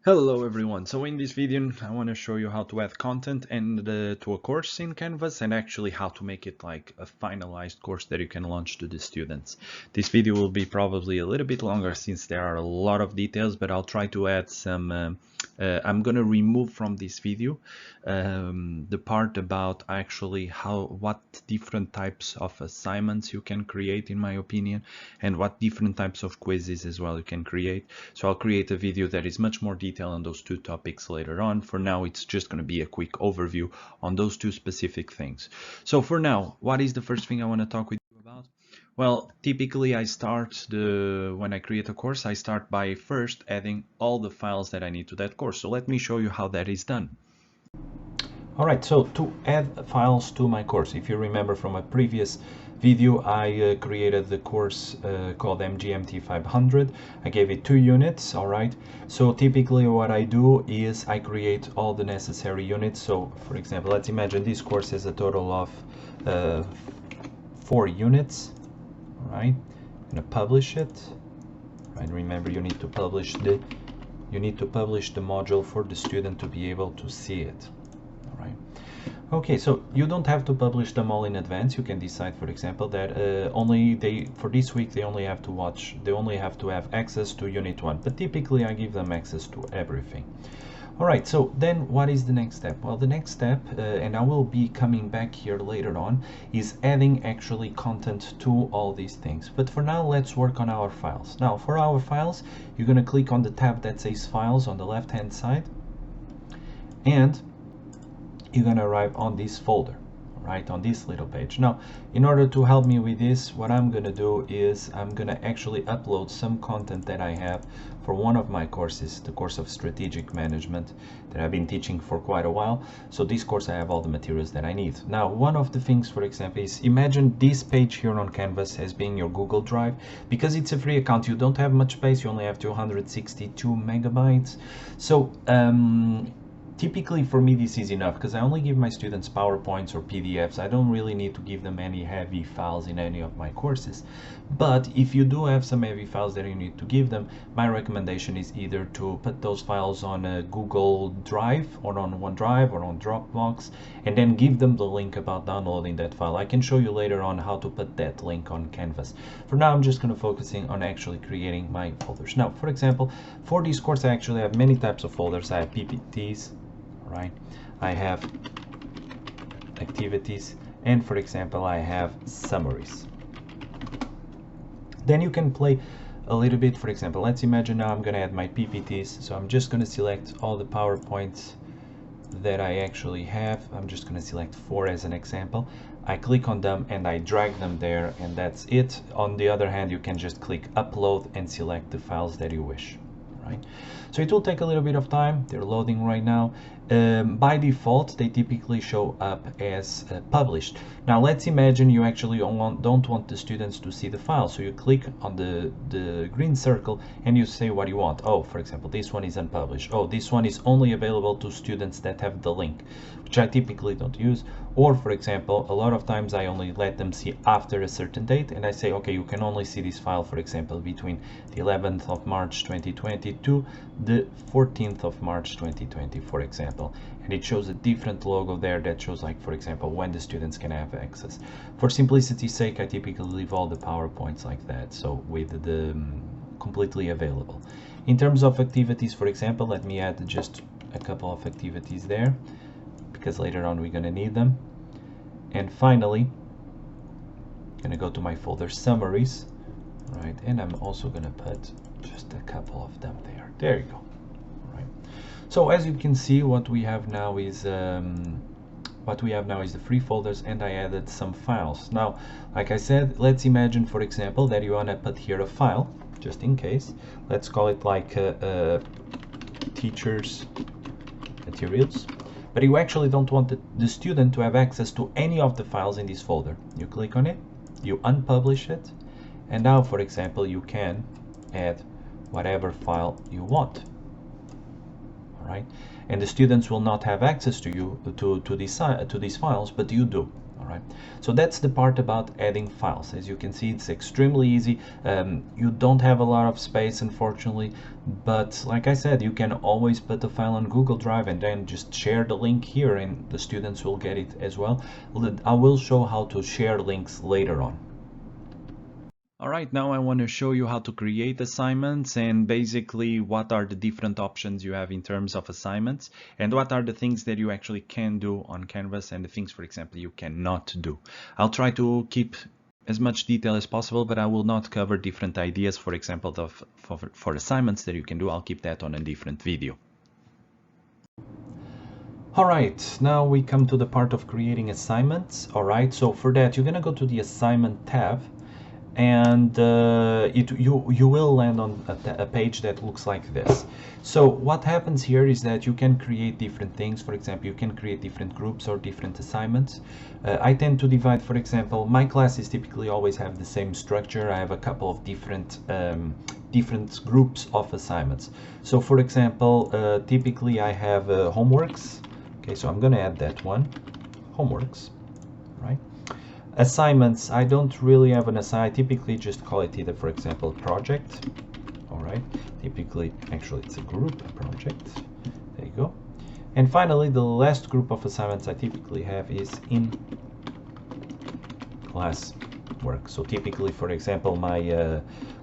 Hello everyone, so in this video I want to show you how to add content to a course in Canvas and actually how to make it like a finalized course that you can launch to the students. This video will be probably a little bit longer since there are a lot of details, but I'll try to add some I'm going to remove from this video the part about actually what different types of assignments you can create, in my opinion, and what different types of quizzes as well you can create. So I'll create a video that is much more detailed on those two topics later on. For now, it's just going to be a quick overview on those two specific things. So for now, what is the first thing I want to talk with you about? Well, typically when I create a course, I start by first adding all the files that I need to that course. So let me show you how that is done. All right, so to add files to my course, if you remember from a previous video, I created the course called MGMT 500. I gave it 2 units. All right, so typically what I do is I create all the necessary units. So for example, let's imagine this course has a total of 4 units. All right, I'm gonna publish it. Right, remember you need to publish the module for the student to be able to see it. Okay, so you don't have to publish them all in advance. You can decide, for example, that for this week they only have to have access to Unit 1, but typically I give them access to everything. All right, so then what is the next step? Well, the next step, and I will be coming back here later on, is adding actually content to all these things. But for now, let's work on our files. Now, for our files, you're going to click on the tab that says Files on the left-hand side, and you're going to arrive on this folder, right, on this little page. Now, in order to help me with this, what I'm going to do is I'm going to actually upload some content that I have for one of my courses, the course of strategic management that I've been teaching for quite a while. So this course, I have all the materials that I need. Now, one of the things, for example, is imagine this page here on Canvas as being your Google Drive. Because it's a free account, you don't have much space. You only have 262 megabytes. So typically for me this is enough because I only give my students PowerPoints or PDFs. I don't really need to give them any heavy files in any of my courses. But if you do have some heavy files that you need to give them, my recommendation is either to put those files on a Google Drive or on OneDrive or on Dropbox, and then give them the link about downloading that file. I can show you later on how to put that link on Canvas. For now, I'm just going to focusing on actually creating my folders. Now, for example, for this course, I actually have many types of folders. I have PPTs, right? I have activities, and for example, I have summaries. Then you can play a little bit. For example, let's imagine now I'm going to add my PPTs. So I'm just going to select all the PowerPoints that I actually have. I'm just going to select 4 as an example. I click on them and I drag them there, and that's it. On the other hand, you can just click upload and select the files that you wish. Right? So it will take a little bit of time. They're loading right now. By default, they typically show up as published. Now let's imagine you actually don't want the students to see the file. So you click on the green circle and you say what you want. Oh, for example, this one is unpublished. Oh, this one is only available to students that have the link, which I typically don't use. Or for example, a lot of times I only let them see after a certain date, and I say, okay, you can only see this file, for example, between the 11th of March 2020 to the 14th of March 2020, for example. And it shows a different logo there that shows, like, for example, when the students can have access. For simplicity's sake, I typically leave all the PowerPoints like that, so with the completely available. In terms of activities, for example, let me add just a couple of activities there, because later on we're going to need them. And finally, I'm going to go to my folder summaries, right? And I'm also going to put just a couple of them there. There you go. Right. So as you can see, what we have now is the free folders, and I added some files. Now, like I said, let's imagine, for example, that you want to put here a file, just in case. Let's call it like teachers materials. But you actually don't want the student to have access to any of the files in this folder. You click on it, you unpublish it, and now, for example, you can add whatever file you want. All right, and the students will not have access to these files, but you do. All right, so that's the part about adding files. As you can see, it's extremely easy. You don't have a lot of space, unfortunately, but like I said, you can always put the file on Google Drive and then just share the link here, and the students will get it as well. I will show how to share links later on. All right, now I want to show you how to create assignments and basically what are the different options you have in terms of assignments and what are the things that you actually can do on Canvas and the things, for example, you cannot do. I'll try to keep as much detail as possible, but I will not cover different ideas, for example, for assignments that you can do. I'll keep that on a different video. All right, now we come to the part of creating assignments. All right, so for that, you're going to go to the assignment tab, and you will land on a page that looks like this. So what happens here is that you can create different things. For example, you can create different groups or different assignments. I tend to divide, for example, my classes typically always have the same structure. I have a couple of different groups of assignments. So for example, typically I have homeworks. Okay, so I'm going to add that one, homeworks, right? Assignments, I don't really have an assignment. I typically just call it either, for example, project. All right, typically, actually, it's a group project. There you go. And finally, the last group of assignments I typically have is in class work. So typically, for example,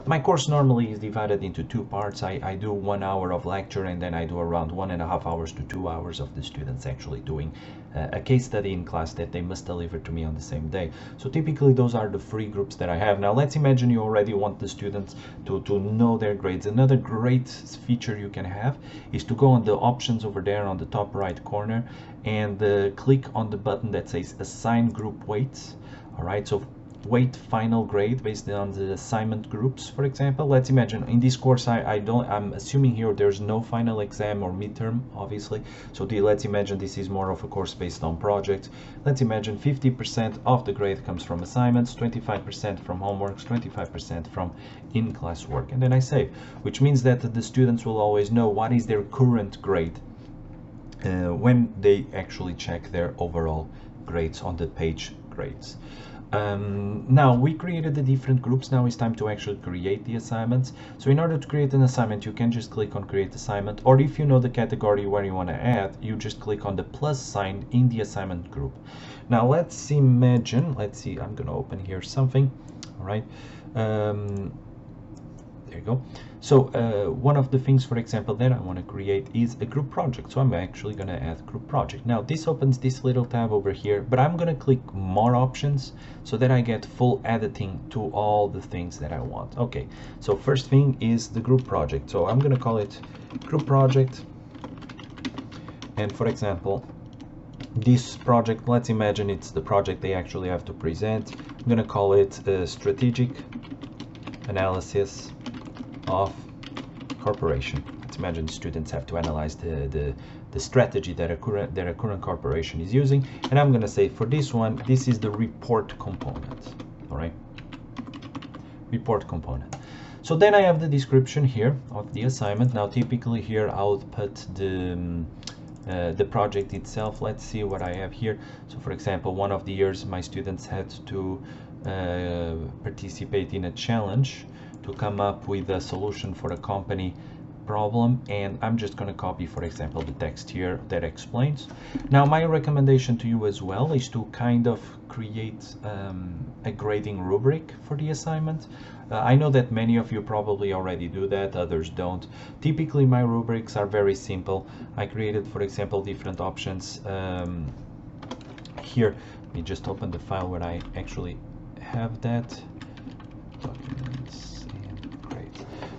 my course normally is divided into two parts. I do 1 hour of lecture, and then I do around 1.5 hours to 2 hours of the students actually doing a case study in class that they must deliver to me on the same day. So typically those are the 3 groups that I have. Now let's imagine you already want the students to know their grades. Another great feature you can have is to go on the options over there on the top right corner and click on the button that says assign group weights. All right, so weight final grade based on the assignment groups. For example, let's imagine in this course I'm assuming here there's no final exam or midterm, obviously. So let's imagine this is more of a course based on projects. Let's imagine 50% of the grade comes from assignments, 25% from homeworks, 25% from in-class work, and then I save, which means that the students will always know what is their current grade when they actually check their overall grades on the page grades. Now we created the different groups. Now it's time to actually create the assignments. So in order to create an assignment, you can just click on create assignment, or if you know the category where you want to add, you just click on the plus sign in the assignment group. Now let's imagine, let's see, I'm going to open here something. All right, there you go. So one of the things, for example, that I want to create is a group project. So I'm actually going to add group project. Now this opens this little tab over here, but I'm going to click more options so that I get full editing to all the things that I want. Okay, so first thing is the group project. So I'm going to call it group project. And for example, this project, let's imagine it's the project they actually have to present. I'm going to call it strategic analysis of corporation. Let's imagine students have to analyze the strategy that a current corporation is using, and I'm going to say for this one, this is the report component. All right, report component. So then I have the description here of the assignment. Now typically here I would put the project itself. Let's see what I have here. So for example, one of the years my students had to participate in a challenge to come up with a solution for a company problem, and I'm just going to copy, for example, the text here that explains. Now my recommendation to you as well is to kind of create a grading rubric for the assignment. I know that many of you probably already do that, others don't. Typically my rubrics are very simple. I created, for example, different options here. Let me just open the file where I actually have that. Documents.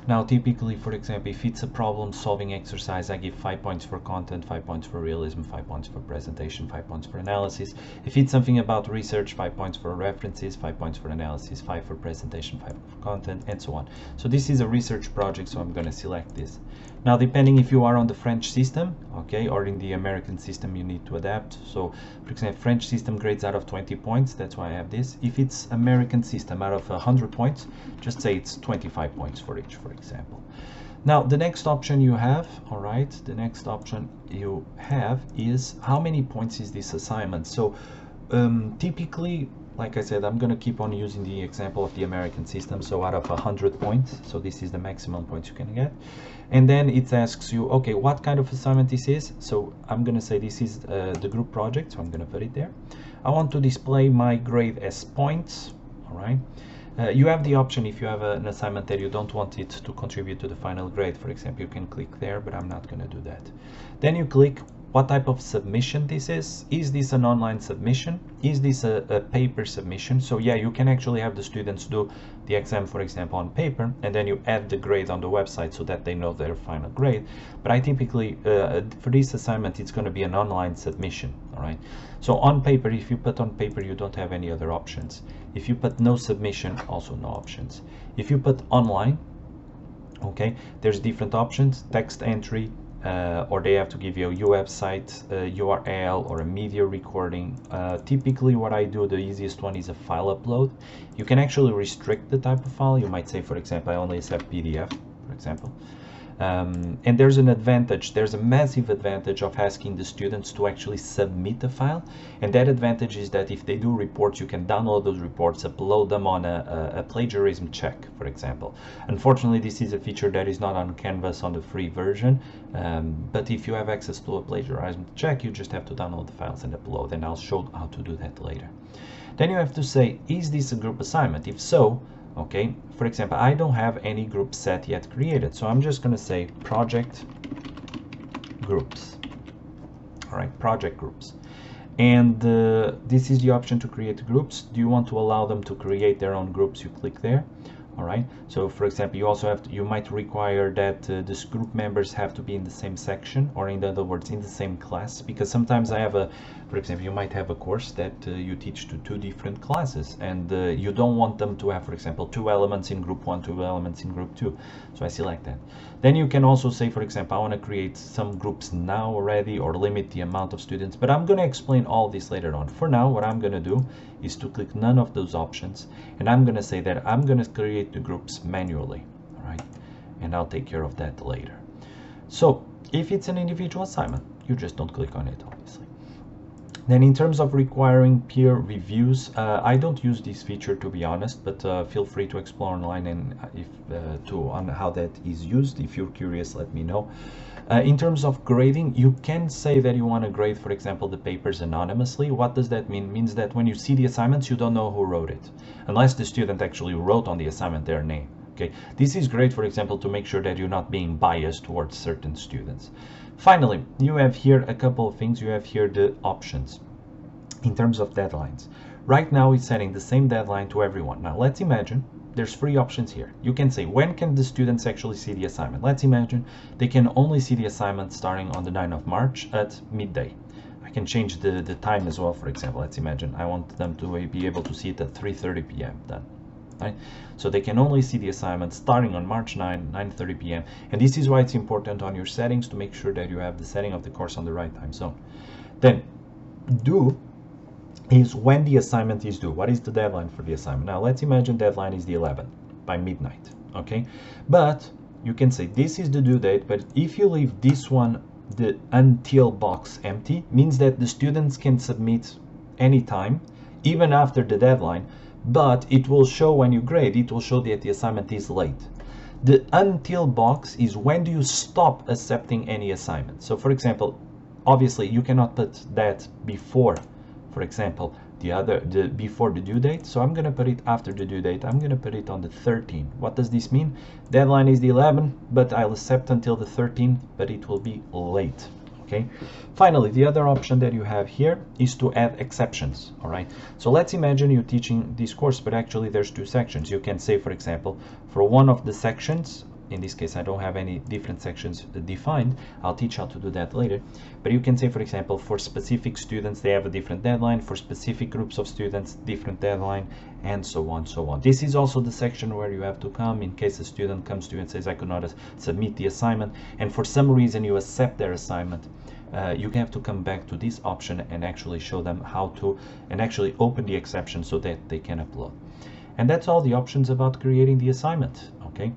Now typically, for example, if it's a problem solving exercise, I give 5 points for content, 5 points for realism, 5 points for presentation, 5 points for analysis. If it's something about research, 5 points for references, 5 points for analysis, 5 for presentation, 5 for content, and so on. So this is a research project, so I'm going to select this. Now depending if you are on the French system, okay, or in the American system, you need to adapt. So for example, French system grades out of 20 points, that's why I have this. If it's American system out of 100 points, just say it's 25 points for each, for example. Now the next option you have, all right, the next option you have is how many points is this assignment. So Typically, like I said, I'm going to keep on using the example of the American system. So out of 100 points, so this is the maximum points you can get. And then it asks you, okay, what kind of assignment this is. So I'm going to say this is the group project. So I'm going to put it there. I want to display my grade as points. All right. You have the option, if you have an assignment that you don't want it to contribute to the final grade, for example, you can click there, but I'm not going to do that. Then you click what type of submission this is. Is this an online submission? Is this a paper submission? So yeah, you can actually have the students do the exam, for example, on paper, and then you add the grade on the website so that they know their final grade. But I typically, for this assignment, it's going to be an online submission, all right? So on paper, if you put on paper, you don't have any other options. If you put no submission, also no options. If you put online, okay, there's different options, text entry, or they have to give you a website URL or a media recording. Typically what I do, the easiest one is a file upload. You can actually restrict the type of file. You might say, for example, I only accept PDF, for example. And there's an advantage, there's a massive advantage of asking the students to actually submit a file, and that advantage is that if they do reports, you can download those reports, upload them on a plagiarism check, for example. Unfortunately, this is a feature that is not on Canvas on the free version, but if you have access to a plagiarism check, you just have to download the files and upload, and I'll show how to do that later. Then you have to say, is this a group assignment? If so, okay, for example, I don't have any group set yet created, so I'm just going to say project groups. All right, project groups. And this is the option to create groups. Do you want to allow them to create their own groups? You click there. All right, so for example, you also have to, you might require that this group members have to be in the same section, or in other words, in the same class, because sometimes I have a, for example, you might have a course that you teach to 2 different classes, and you don't want them to have, for example, 2 elements in group 1, 2 elements in group 2. So I select that. Then you can also say, for example, I want to create some groups now already, or limit the amount of students, but I'm going to explain all this later on. For now, what I'm going to do is to click none of those options, and I'm going to say that I'm going to create the groups manually, all right, and I'll take care of that later. So if it's an individual assignment, you just don't click on it, obviously. Then in terms of requiring peer reviews, I don't use this feature, to be honest, but feel free to explore online and on how that is used. If you're curious, let me know. In terms of grading, you can say that you want to grade, for example, the papers anonymously. What does that mean? It means that when you see the assignments, you don't know who wrote it, unless the student actually wrote on the assignment their name. Okay, this is great, for example, to make sure that you're not being biased towards certain students. Finally, you have here a couple of things. You have here the options in terms of deadlines. Right now, it's setting the same deadline to everyone. Now, let's imagine there's 3 options here. You can say, when can the students actually see the assignment? Let's imagine they can only see the assignment starting on the 9th of March at midday. I can change the time as well, for example. Let's imagine I want them to be able to see it at 3:30 p.m. done. Right? So they can only see the assignment starting on March 9, 9:30 p.m. And this is why it's important on your settings to make sure that you have the setting of the course on the right time zone. Then due is when the assignment is due. What is the deadline for the assignment? Now let's imagine deadline is the 11th by midnight, okay? But you can say this is the due date, but if you leave this one, the until box empty, means that the students can submit anytime, even after the deadline, but it will show when you grade, it will show that the assignment is late. The until box is when do you stop accepting any assignment. So for example, obviously you cannot put that before, for example, before the due date. So I'm going to put it after the due date. I'm going to put it on the 13th. What does this mean? Deadline is the 11th, but I'll accept until the 13th, but it will be late. Okay. Finally, the other option that you have here is to add exceptions. All right. So let's imagine you're teaching this course, but actually there's 2 sections. You can say, for example, for one of the sections, in this case, I don't have any different sections defined. I'll teach how to do that later. But you can say, for example, for specific students, they have a different deadline. For specific groups of students, different deadline, and so on, so on. This is also the section where you have to come in case a student comes to you and says, I could not submit the assignment, and for some reason you accept their assignment. You have to come back to this option and actually show them how to, and actually open the exception so that they can upload. And that's all the options about creating the assignment, okay?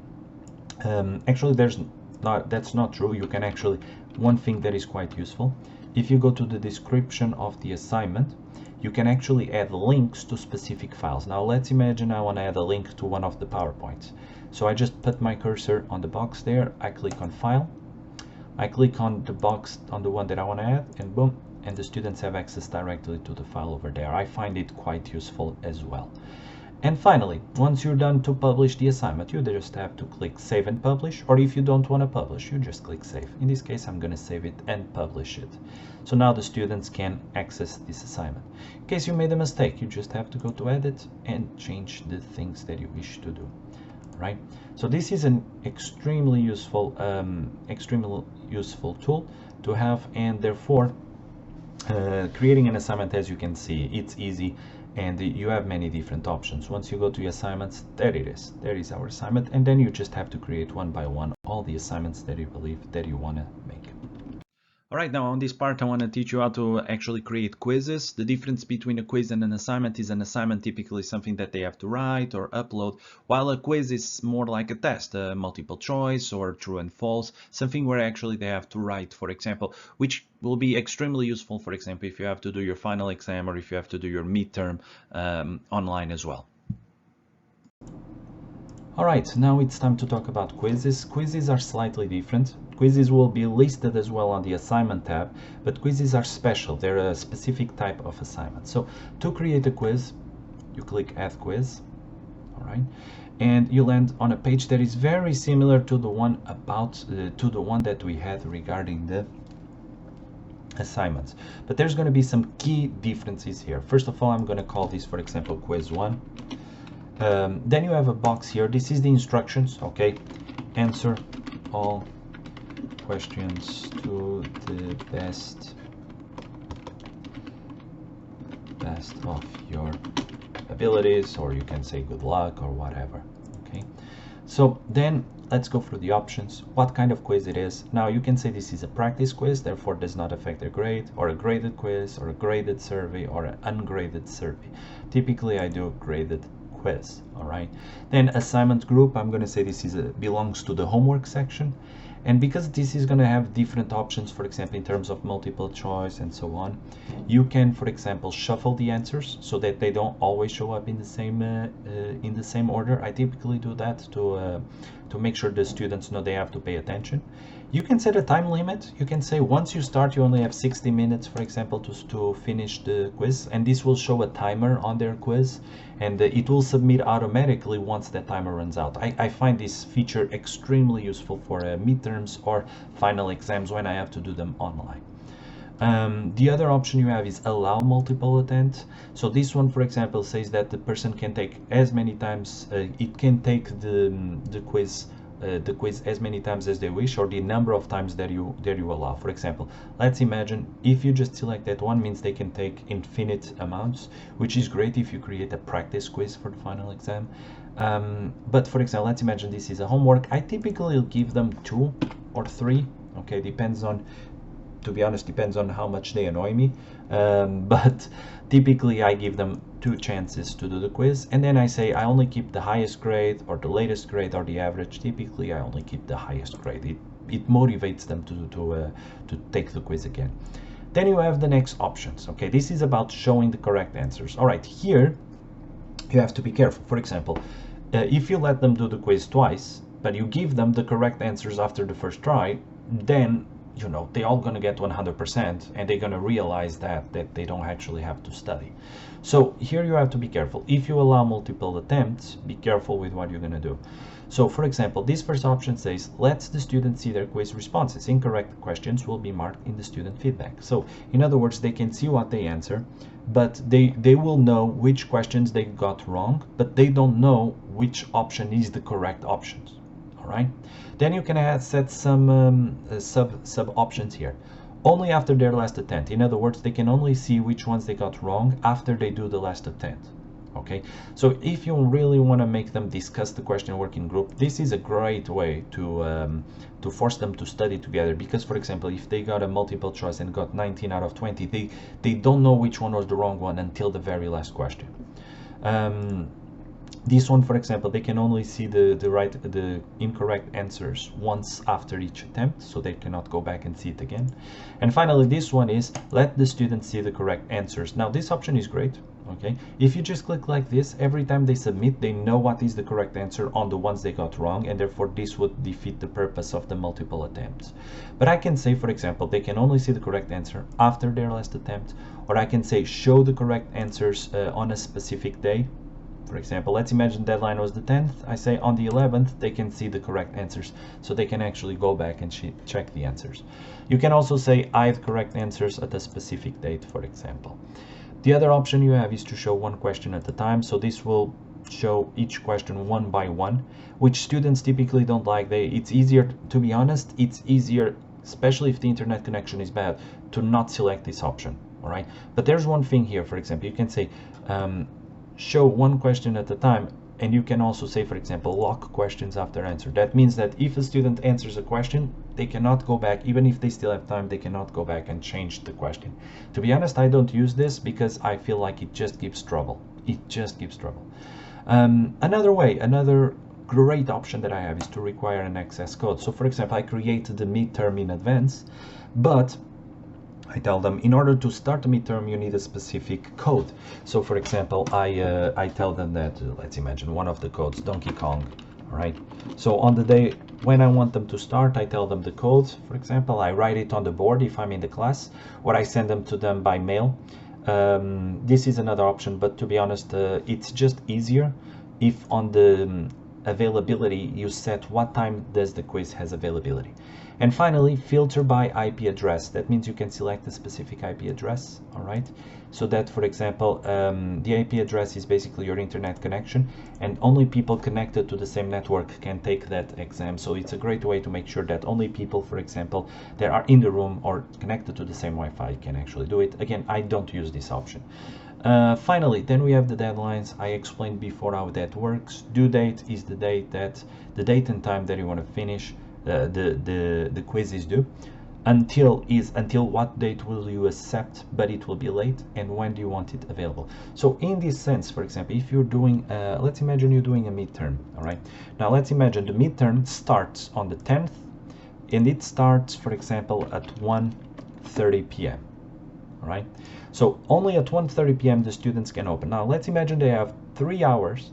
Actually, that's not true. You can actually, one thing that is quite useful, if you go to the description of the assignment, you can actually add links to specific files. Now let's imagine I want to add a link to one of the PowerPoints. So I just put my cursor on the box there, I click on File, I click on the box on the one that I want to add, and boom, and the students have access directly to the file over there. I find it quite useful as well. And finally, once you're done to publish the assignment, you just have to click Save and Publish, or if you don't want to publish, you just click Save. In this case, I'm going to save it and publish it. So now the students can access this assignment. In case you made a mistake, you just have to go to Edit and change the things that you wish to do. Right? So this is an extremely useful tool to have, and therefore creating an assignment, as you can see, it's easy. And you have many different options. Once you go to your assignments, there it is. There is our assignment. And then you just have to create one by one all the assignments that you believe that you want to make. All right, now on this part, I want to teach you how to actually create quizzes. The difference between a quiz and an assignment is an assignment typically something that they have to write or upload, while a quiz is more like a test, a multiple choice or true and false, something where actually they have to write, for example, which will be extremely useful, for example, if you have to do your final exam or if you have to do your midterm online as well. All right, now it's time to talk about quizzes. Quizzes are slightly different. Quizzes will be listed as well on the assignment tab, but quizzes are special. They're a specific type of assignment. So to create a quiz, you click Add Quiz, all right, and you land on a page that is very similar to the one that we had regarding the assignments. But there's going to be some key differences here. First of all, I'm going to call this, for example, Quiz 1. Then you have a box here. This is the instructions, okay? Answer all questions to the best of your abilities, or you can say good luck or whatever, okay? So then let's go through the options, what kind of quiz it is. Now you can say this is a practice quiz, therefore does not affect their grade, or a graded quiz, or a graded survey, or an ungraded survey. Typically I do graded quiz. All right, then assignment group, I'm going to say this belongs to the homework section, and because this is going to have different options, for example in terms of multiple choice and so on, you can, for example, shuffle the answers so that they don't always show up in the same order. I typically do that to make sure the students know they have to pay attention. You can set a time limit. You can say once you start, you only have 60 minutes, for example, to finish the quiz, and this will show a timer on their quiz, and it will submit automatically once the timer runs out. I find this feature extremely useful for midterms or final exams when I have to do them online. The other option you have is allow multiple attempt. So this one, for example, says that the person can take as many times, it can take the quiz as many times as they wish, or the number of times that you allow. For example, let's imagine if you just select that one, means they can take infinite amounts, which is great if you create a practice quiz for the final exam. But for example, let's imagine this is a homework. I typically give them 2 or 3, okay, depends on, to be honest, depends on how much they annoy me, but typically I give them 2 chances to do the quiz, and then I say I only keep the highest grade or the latest grade or the average. Typically I only keep the highest grade. It motivates them to take the quiz again. Then you have the next options. Okay, this is about showing the correct answers. All right, here you have to be careful. For example, if you let them do the quiz twice, but you give them the correct answers after the first try, then you know they're all going to get 100%, and they're going to realize that they don't actually have to study. So here you have to be careful. If you allow multiple attempts, be careful with what you're going to do. So for example, this first option says lets the student see their quiz responses. Incorrect questions will be marked in the student feedback. So in other words, they can see what they answer, but they will know which questions they got wrong, but they don't know which option is the correct options. All right, then you can set some sub options here. Only after their last attempt. In other words, they can only see which ones they got wrong after they do the last attempt. Okay, so if you really want to make them discuss the question work in group, this is a great way to force them to study together. Because, for example, if they got a multiple choice and got 19 out of 20, they don't know which one was the wrong one until the very last question. This one, for example, they can only see the incorrect answers once after each attempt, so they cannot go back and see it again. And finally, this one is let the student see the correct answers. Now, this option is great. Okay, if you just click like this, every time they submit, they know what is the correct answer on the ones they got wrong, and therefore this would defeat the purpose of the multiple attempts. But I can say, for example, they can only see the correct answer after their last attempt, or I can say show the correct answers on a specific day. For example, let's imagine deadline was the 10th. I say on the 11th, they can see the correct answers, so they can actually go back and check the answers. You can also say hide correct answers at a specific date, for example. The other option you have is to show one question at a time. So this will show each question one by one, which students typically don't like. It's easier, to be honest, it's easier, especially if the internet connection is bad, to not select this option. All right. But there's one thing here, for example, you can say show one question at a time. And you can also say, for example, lock questions after answer. That means that if a student answers a question, they cannot go back, even if they still have time, they cannot go back and change the question. To be honest, I don't use this because I feel like it just gives trouble. It just gives trouble. Another great option that I have is to require an access code. So for example, I created the midterm in advance, but I tell them in order to start a midterm, you need a specific code. So for example, I tell them that, let's imagine one of the codes, Donkey Kong, all right? So on the day when I want them to start, I tell them the code. For example, I write it on the board if I'm in the class, or I send them to them by mail. This is another option, but to be honest, it's just easier if on the availability you set what time does the quiz has availability. And finally, filter by IP address. That means you can select a specific IP address, all right? So that, for example, the IP address is basically your internet connection, and only people connected to the same network can take that exam. So it's a great way to make sure that only people, for example, that are in the room or connected to the same Wi-Fi can actually do it. Again, I don't use this option. Finally, then we have the deadlines. I explained before how that works. Due date is the date and time that you want to finish the quiz is due. Until what date will you accept, but it will be late, and when do you want it available. So in this sense, for example, if you're doing let's imagine you're doing a midterm, all right? Now let's imagine the midterm starts on the 10th, and it starts, for example, at 1:30 p.m. all right? So only at 1:30 p.m. the students can open. Now let's imagine they have 3 hours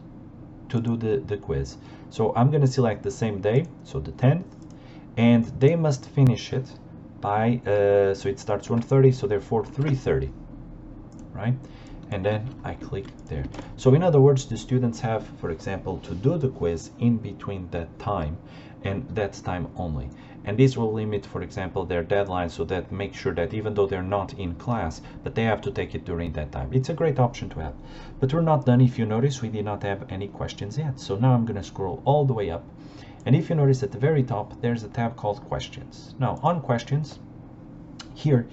to do the quiz. So I'm going to select the same day, so the 10th, and they must finish it by so it starts 1:30, so therefore 3:30, right? And then I click there. So in other words, the students have, for example, to do the quiz in between that time, and that's time only. And this will limit, for example, their deadline, so that make sure that even though they're not in class, but they have to take it during that time. It's a great option to have. But we're not done. If you notice, we did not have any questions yet. So now I'm going to scroll all the way up. And if you notice at the very top, there's a tab called questions. Now on questions, here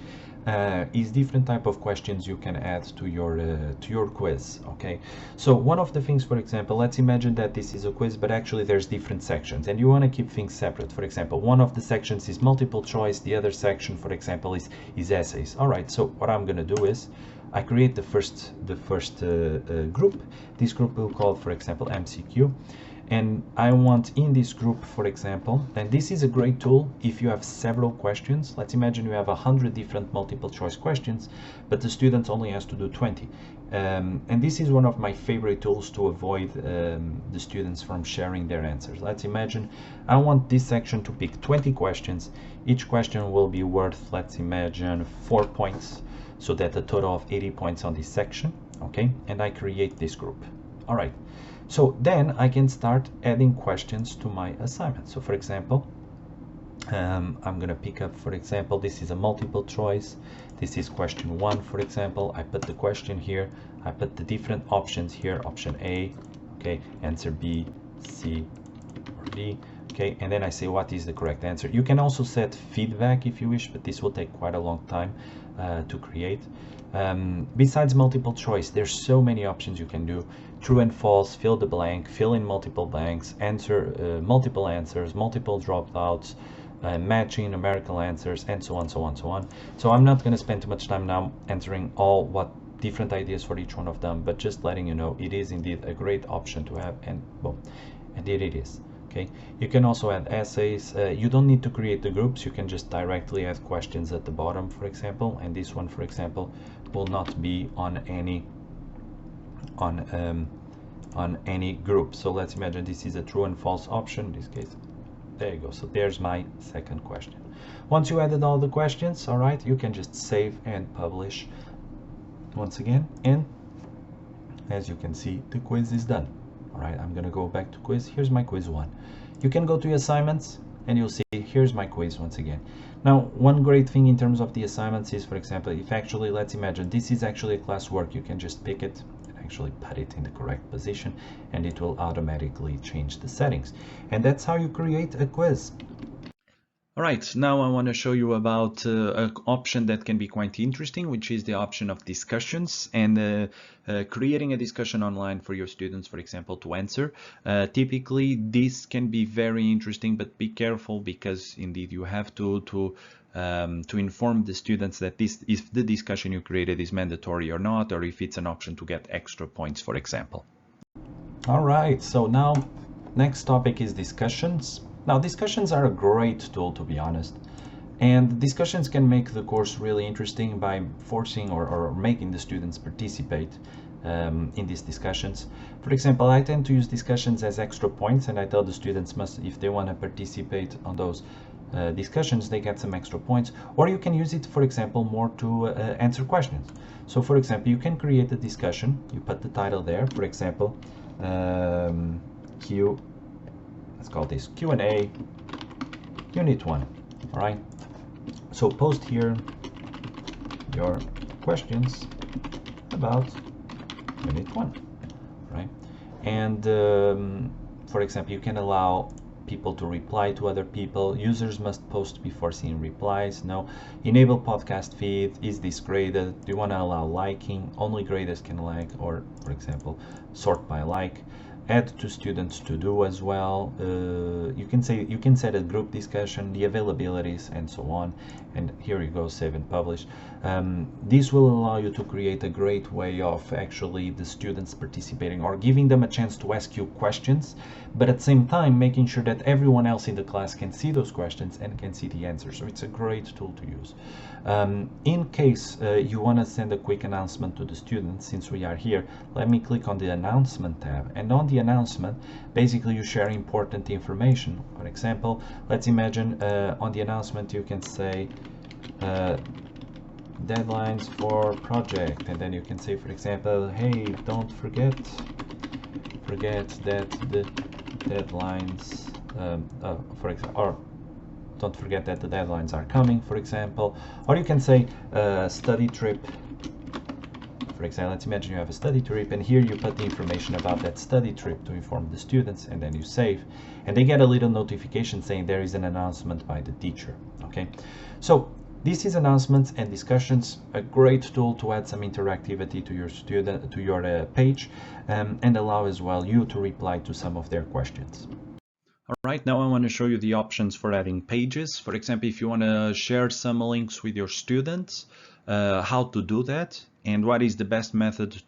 is different type of questions you can add to your quiz. Okay, so one of the things, for example, let's imagine that this is a quiz, but actually there's different sections, and you want to keep things separate. For example, one of the sections is multiple choice, the other section, for example, is essays. All right, so what I'm going to do is I create the first group. This group will call, for example, MCQ. And I want in this group, for example, and this is a great tool if you have several questions. Let's imagine you have 100 different multiple choice questions, but the student only has to do 20. And this is one of my favorite tools to avoid the students from sharing their answers. Let's imagine I want this section to pick 20 questions. Each question will be worth, let's imagine, 4 points, so that a total of 80 points on this section. Okay, and I create this group. All right. So then I can start adding questions to my assignment. So for example, I'm going to pick up, for example, this is a multiple choice. This is question 1, for example. I put the question here. I put the different options here. Option A, okay, answer B, C, or D. Okay, and then I say what is the correct answer. You can also set feedback if you wish, but this will take quite a long time to create. Besides multiple choice, there's so many options you can do. True and false, fill the blank, fill in multiple blanks, answer multiple answers, multiple dropouts, matching numerical answers, and so on, so on, so on. So I'm not going to spend too much time now answering all what different ideas for each one of them, but just letting you know it is indeed a great option to have, and boom, indeed it is. Okay, you can also add essays. You don't need to create the groups, you can just directly add questions at the bottom, for example, and this one, for example, will not be on any group. So let's imagine this is a true and false option in this case. There you go. So there's my second question. Once you added all the questions, all right, you can just save and publish once again, and as you can see, the quiz is done. All right, I'm gonna go back to quiz. Here's my quiz 1. You can go to your assignments and you'll see here's my quiz once again. Now, one great thing in terms of the assignments is, for example, if actually, let's imagine this is actually a classwork, you can just pick it and actually put it in the correct position, and it will automatically change the settings. And that's how you create a quiz. All right, now I want to show you about an option that can be quite interesting, which is the option of discussions and creating a discussion online for your students, for example, to answer. Typically, this can be very interesting, but be careful because indeed you have to inform the students that this, if the discussion you created is mandatory or not, or if it's an option to get extra points, for example. All right, so now next topic is discussions. Now, discussions are a great tool, to be honest, and discussions can make the course really interesting by forcing or making the students participate in these discussions. For example, I tend to use discussions as extra points, and I tell the students must, if they want to participate on those discussions, they get some extra points. Or you can use it, for example, more to answer questions. So, for example, you can create a discussion, you put the title there, for example, let's call this Q&A Unit 1, all right? So post here your questions about Unit 1, right? And for example, you can allow people to reply to other people. Users must post before seeing replies. No. Enable podcast feed. Is this graded? Do you want to allow liking? Only graders can like, or for example, sort by like. Add to students to do as well. You can set a group discussion, the availabilities, and so on. And here you go, save and publish. This will allow you to create a great way of actually the students participating or giving them a chance to ask you questions, but at the same time making sure that everyone else in the class can see those questions and can see the answers. So it's a great tool to use. In case you want to send a quick announcement to the students, since we are here, let me click on the announcement tab, and on the announcement, basically you share important information. For example, let's imagine on the announcement you can say deadlines for project, and then you can say, for example, hey, don't forget that the deadlines for example, or don't forget that the deadlines are coming, for example. Or you can say study trip. For example, let's imagine you have a study trip, and here you put the information about that study trip to inform the students, and then you save, and they get a little notification saying there is an announcement by the teacher. Okay, so this is announcements and discussions, a great tool to add some interactivity to your student, to your page, and allow as well you to reply to some of their questions. All right, now I want to show you the options for adding pages. For example, if you want to share some links with your students, how to do that, and what is the best method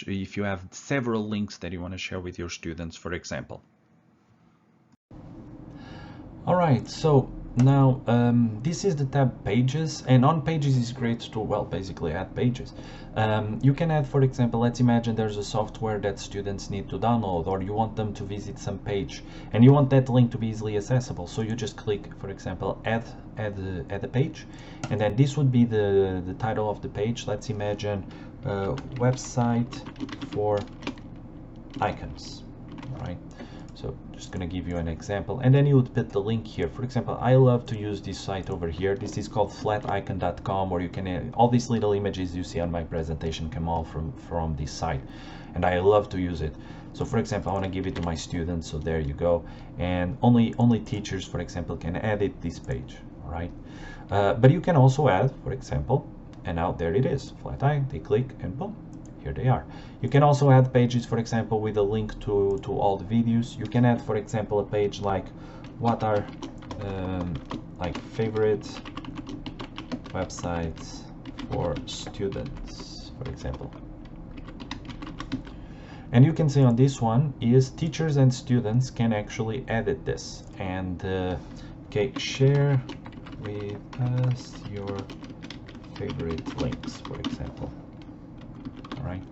if you have several links that you want to share with your students, for example. All right, so now this is the tab pages, and on pages is great to, well, basically add pages. You can add, for example, let's imagine there's a software that students need to download, or you want them to visit some page and you want that link to be easily accessible. So you just click, for example, add a page, and then this would be the title of the page. Let's imagine website for icons. All right, so just gonna give you an example, and then you would put the link here. For example, I love to use this site over here. This is called flaticon.com, or you can all these little images you see on my presentation come all from this site, and I love to use it. So for example, I want to give it to my students, so there you go, and only teachers, for example, can edit this page. All right, but you can also add, for example, and now there it is, flat icon. They click and boom, here they are. You can also add pages, for example, with a link to all the videos. You can add, for example, a page like what are like favorite websites for students, for example. And you can see on this one is teachers and students can actually edit this. And okay, share with us your favorite links, for example. All right,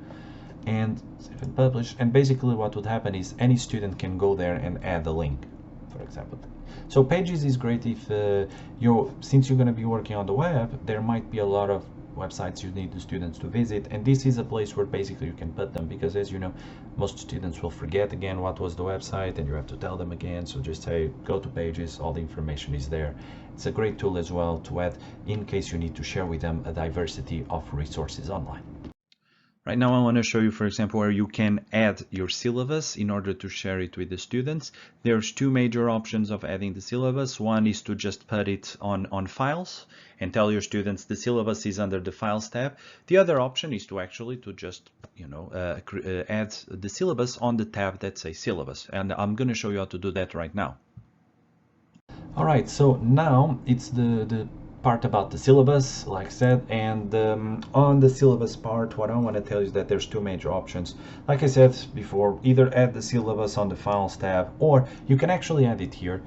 and save and publish. And basically what would happen is any student can go there and add a link, for example. So Pages is great if since you're going to be working on the web, there might be a lot of websites you need the students to visit, and this is a place where basically you can put them, because as you know, most students will forget again what was the website and you have to tell them again. So just say go to Pages, all the information is there. It's a great tool as well to add in case you need to share with them a diversity of resources online. Right now I want to show you, for example, where you can add your syllabus in order to share it with the students. There's two major options of adding the syllabus. One is to just put it on files and tell your students the syllabus is under the files tab. The other option is to actually just add the syllabus on the tab that says syllabus, and I'm going to show you how to do that right now. All right, so now it's the part about the syllabus, like I said, and on the syllabus part, what I want to tell you is that there's two major options. Like I said before, either add the syllabus on the files tab, or you can actually add it here.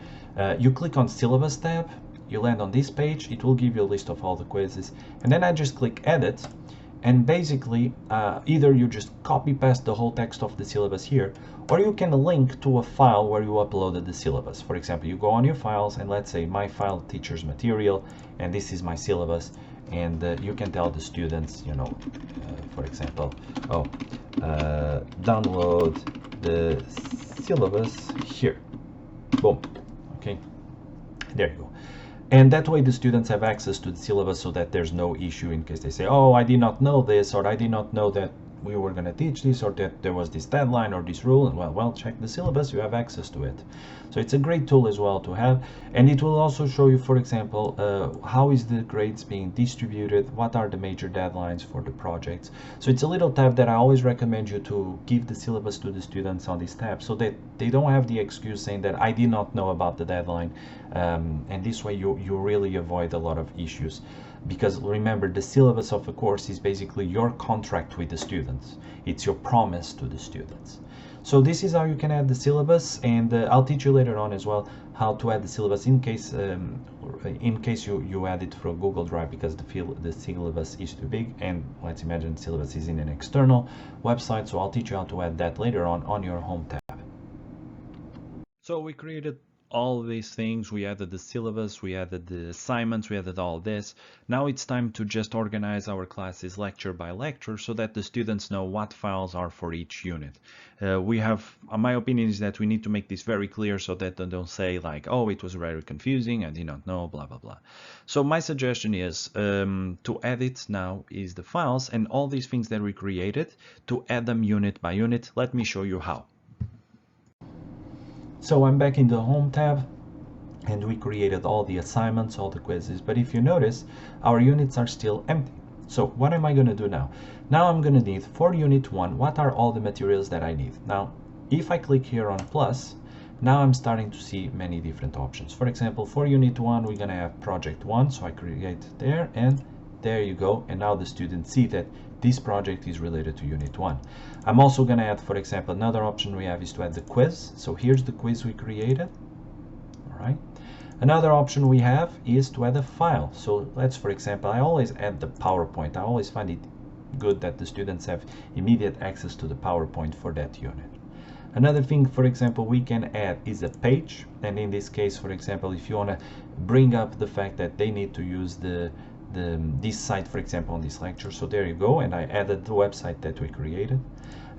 You click on syllabus tab, you land on this page, it will give you a list of all the quizzes, and then I just click edit, and basically either you just copy paste the whole text of the syllabus here, or you can link to a file where you uploaded the syllabus. For example, you go on your files and let's say my file teacher's material, and this is my syllabus, and you can tell the students, for example, download the syllabus here. Boom. Okay, there you go. And that way the students have access to the syllabus, so that there's no issue in case they say, oh, I did not know this, or I did not know that we were going to teach this, or that there was this deadline or this rule. And well, check the syllabus, you have access to it. So it's a great tool as well to have, and it will also show you, for example, how is the grades being distributed, what are the major deadlines for the projects. So it's a little tab that I always recommend you to give the syllabus to the students on this tab, so that they don't have the excuse saying that I did not know about the deadline, and this way you really avoid a lot of issues. Because remember, the syllabus of a course is basically your contract with the students. It's your promise to the students. So this is how you can add the syllabus, and I'll teach you later on as well how to add the syllabus in case you add it through Google Drive, because the syllabus is too big, and let's imagine the syllabus is in an external website. So I'll teach you how to add that later on your home tab. So we created all these things, we added the syllabus, we added the assignments, we added all this. Now it's time to just organize our classes lecture by lecture, so that the students know what files are for each unit. My opinion is that we need to make this very clear, so that they don't say like, oh, it was very confusing, I did not know, blah blah blah. So my suggestion is to edit now is the files and all these things that we created, to add them unit by unit. Let me show you how. So I'm back in the home tab, and we created all the assignments, all the quizzes, but if you notice, our units are still empty. So what am I going to do now? Now I'm going to need for unit 1, what are all the materials that I need? Now, if I click here on plus, now I'm starting to see many different options. For example, for unit 1, we're going to have project 1, so I create there, and there you go, and now the students see that this project is related to unit 1. I'm also going to add, for example, another option we have is to add the quiz. So here's the quiz we created. All right. Another option we have is to add a file. So let's, for example, I always add the PowerPoint. I always find it good that the students have immediate access to the PowerPoint for that unit. Another thing, for example, we can add is a page. And in this case, for example, if you want to bring up the fact that they need to use this site, for example, on this lecture. So there you go, and I added the website that we created.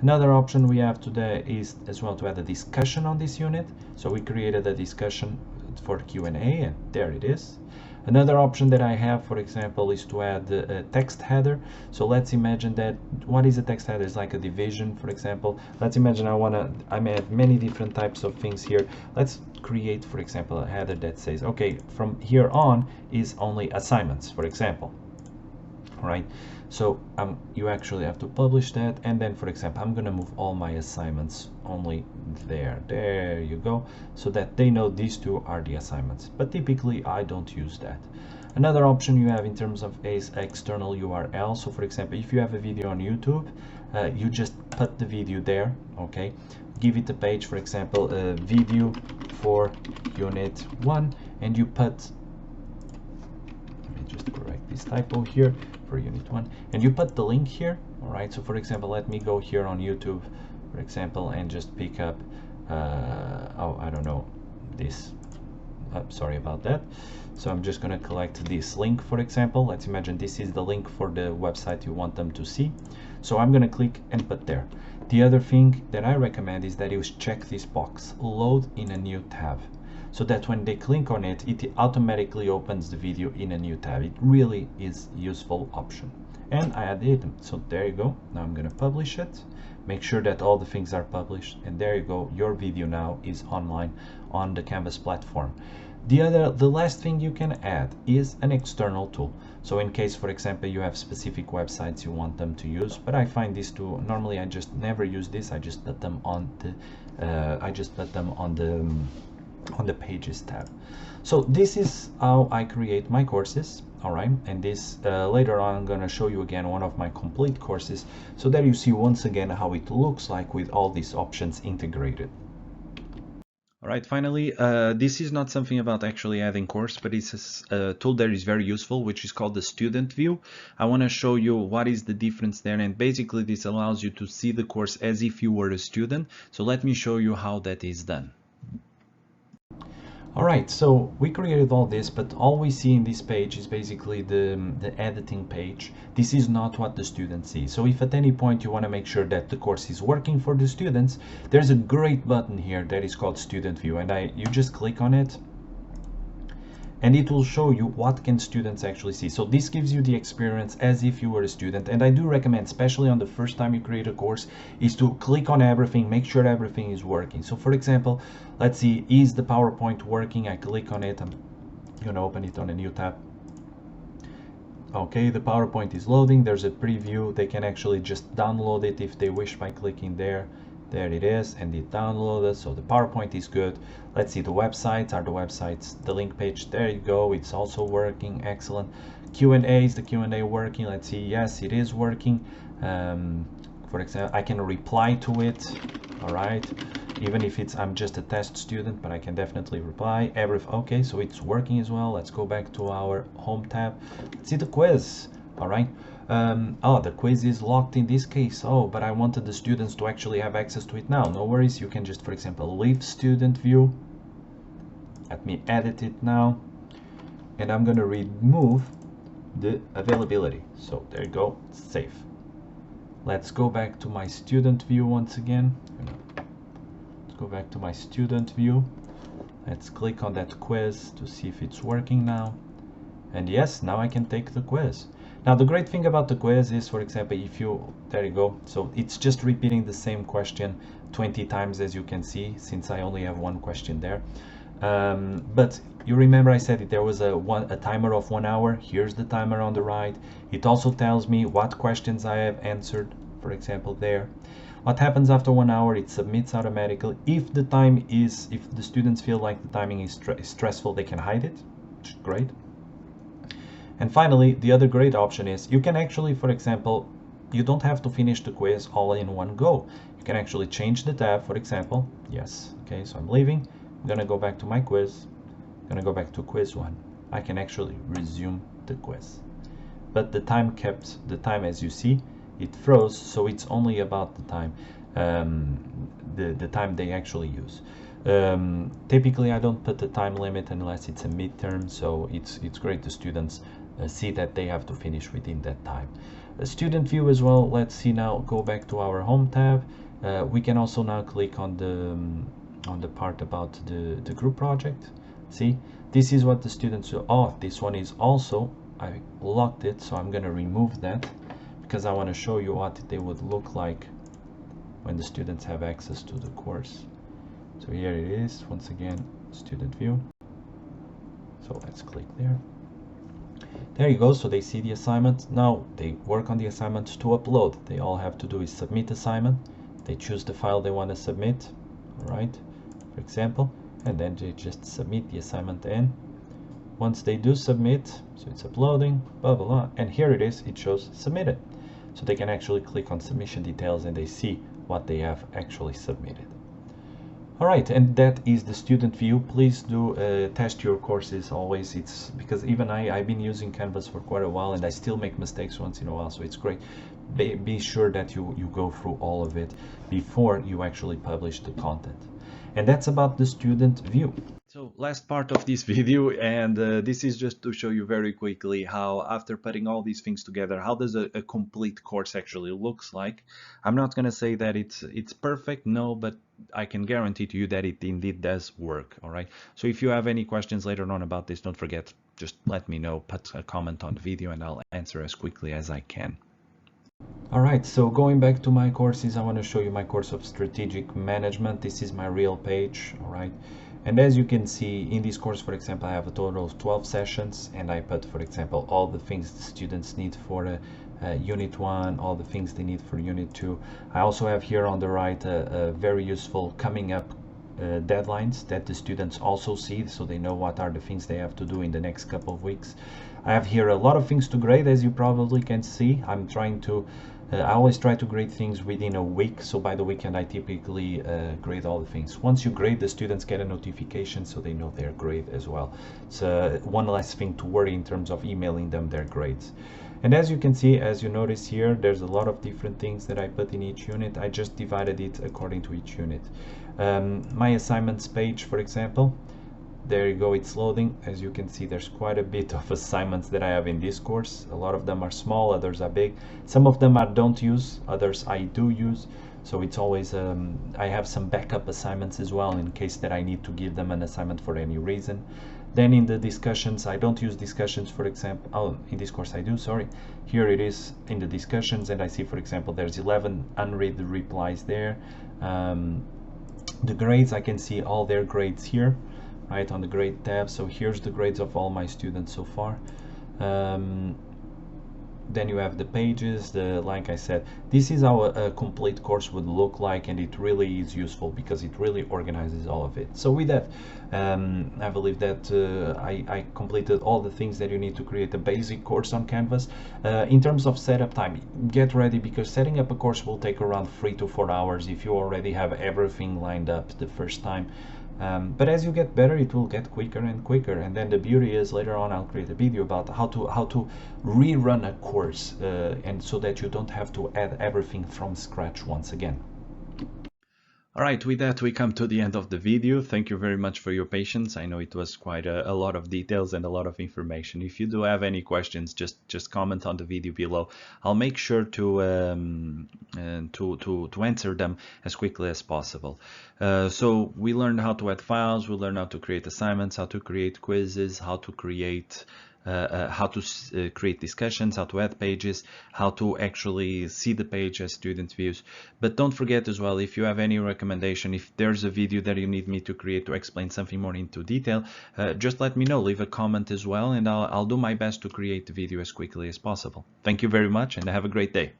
Another option we have today is as well to add a discussion on this unit. So we created a discussion for Q&A, and there it is. Another option that I have, for example, is to add a text header. So let's imagine that, what is a text header? It's like a division, for example. Let's imagine I may have many different types of things here. Let's create, for example, a header that says, okay, from here on is only assignments, for example. All right. So you actually have to publish that, and then, for example, I'm going to move all my assignments only there. There you go, so that they know these two are the assignments. But typically I don't use that. Another option you have in terms of is external URL. So for example, if you have a video on YouTube, you just put the video there, okay? Give it a page, for example, video for unit 1, and you put, let me just correct this typo here, for unit 1, and you put the link here, all right? So for example, let me go here on YouTube, for example, and just pick up, oh, I don't know, this. Sorry about that. So I'm just going to collect this link, for example. Let's imagine this is the link for the website you want them to see. So I'm going to click and put there. The other thing that I recommend is that you check this box, load in a new tab, so that when they click on it, it automatically opens the video in a new tab. It really is a useful option. And I added them. So there you go. Now I'm going to publish it. Make sure that all the things are published, and there you go, your video now is online on the Canvas platform. The last thing you can add is an external tool. So in case, for example, you have specific websites you want them to use, but I find these two, normally I just never use this. I just put them on the Pages tab. So this is how I create my courses. All right, and this later on I'm going to show you again one of my complete courses, so that you see once again how it looks like with all these options integrated. All right, finally, this is not something about actually adding course, but it's a tool that is very useful, which is called the student view. I want to show you what is the difference there, and basically this allows you to see the course as if you were a student. So let me show you how that is done. All right, so we created all this, but all we see in this page is basically the editing page. This is not what the students see. So if at any point you want to make sure that the course is working for the students, there's a great button here that is called Student View, and you just click on it, and it will show you what can students actually see. So this gives you the experience as if you were a student, and I do recommend, especially on the first time you create a course, is to click on everything, make sure everything is working. So for example, let's see, is the PowerPoint working? I click on it, I'm gonna open it on a new tab. Okay, the PowerPoint is loading, there's a preview. They can actually just download it if they wish by clicking there. There it is, and it downloaded, so the PowerPoint is good. Let's see, the websites, the link page, there you go, it's also working, excellent. Q&A, is the Q&A working? Let's see, yes, it is working. For example, I can reply to it, all right, even if I'm just a test student, but I can definitely reply. Okay, so it's working as well. Let's go back to our home tab. Let's see the quiz, all right. Oh, the quiz is locked in this case. Oh, but I wanted the students to actually have access to it now. No worries, you can just, for example, leave student view. Let me edit it now, and I'm gonna remove the availability. So there you go, save. Let's go back to my student view once again. Let's go back to my student view. Let's click on that quiz to see if it's working now. And yes, now I can take the quiz. Now the great thing about the quiz is, for example, there you go, so it's just repeating the same question 20 times, as you can see, since I only have one question there. But you remember I said that there was a timer of 1 hour. Here's the timer on the right. It also tells me what questions I have answered, for example, there. What happens after 1 hour? It submits automatically. If the students feel like the timing is stressful, they can hide it, which is great. And finally, the other great option is you can actually, for example, you don't have to finish the quiz all in one go. You can actually change the tab, for example. Yes, okay, so I'm leaving. I'm gonna go back to my quiz. I'm gonna go back to quiz 1. I can actually resume the quiz. But the time as you see, it froze, so it's only about the time, the time they actually use. Typically, I don't put the time limit unless it's a midterm, so it's great the students see that they have to finish within that time. A student view as well. Let's see now, go back to our home tab. We can also now click on the part about the group project. See, this is what the students do. Oh, this one is also, I locked it, so I'm gonna remove that because I want to show you what they would look like when the students have access to the course. So here it is, once again, student view. So let's click there. There you go, so they see the assignment. Now they work on the assignment to upload. They all have to do is submit assignment. They choose the file they want to submit, all right, for example, and then they just submit the assignment and Once they do submit, so it's uploading, blah, blah, blah, and here it is, it shows submitted. So they can actually click on submission details and they see what they have actually submitted. All right, and that is the student view. Please do test your courses always. It's because even I've been using Canvas for quite a while and I still make mistakes once in a while, so it's great. Be sure that you go through all of it before you actually publish the content. And that's about the student view. So last part of this video, and this is just to show you very quickly how, after putting all these things together, how does a complete course actually looks like. I'm not going to say that it's perfect, no, but I can guarantee to you that it indeed does work. All right, so if you have any questions later on about this, don't forget, just let me know, put a comment on the video and I'll answer as quickly as I can. All right, so going back to my courses, I want to show you my course of strategic management. This is my real page. All right, and as you can see in this course, for example, I have a total of 12 sessions, and I put, for example, all the things the students need for Unit 1, all the things they need for Unit 2. I also have here on the right a very useful coming up deadlines that the students also see, so they know what are the things they have to do in the next couple of weeks. I have here a lot of things to grade, as you probably can see. I'm trying to I always try to grade things within a week, so by the weekend I typically grade all the things. Once you grade, the students get a notification so they know their grade as well. It's one less thing to worry in terms of emailing them their grades. And as you can see, as you notice here, there's a lot of different things that I put in each unit. I just divided it according to each unit. My assignments page, for example, there you go, it's loading. As you can see, there's quite a bit of assignments that I have in this course. A lot of them are small, others are big. Some of them I don't use, others I do use. So it's always, I have some backup assignments as well in case that I need to give them an assignment for any reason. Then in the discussions, I don't use discussions, for example. Oh, in this course I do, sorry. Here it is in the discussions, and I see, for example, there's 11 unread replies there. The grades, I can see all their grades here, right on the grade tab. So here's the grades of all my students so far. Then you have the pages. Like I said, this is how a complete course would look like, and it really is useful because it really organizes all of it. So with that, I believe that I completed all the things that you need to create a basic course on Canvas. In terms of setup time, get ready, because setting up a course will take around 3 to 4 hours if you already have everything lined up the first time. But as you get better, it will get quicker and quicker. And then the beauty is, later on I'll create a video about how to rerun a course, and so that you don't have to add everything from scratch once again. All right, with that we come to the end of the video. Thank you very much for your patience. I know it was quite a lot of details and a lot of information. If you do have any questions, just comment on the video below. I'll make sure to answer them as quickly as possible. So we learned how to add files, we learned how to create assignments, how to create quizzes, how to create create discussions, how to add pages, how to actually see the page as student views. But don't forget as well, if you have any recommendation, if there's a video that you need me to create to explain something more into detail, just let me know, leave a comment as well, and I'll do my best to create the video as quickly as possible. Thank you very much and have a great day.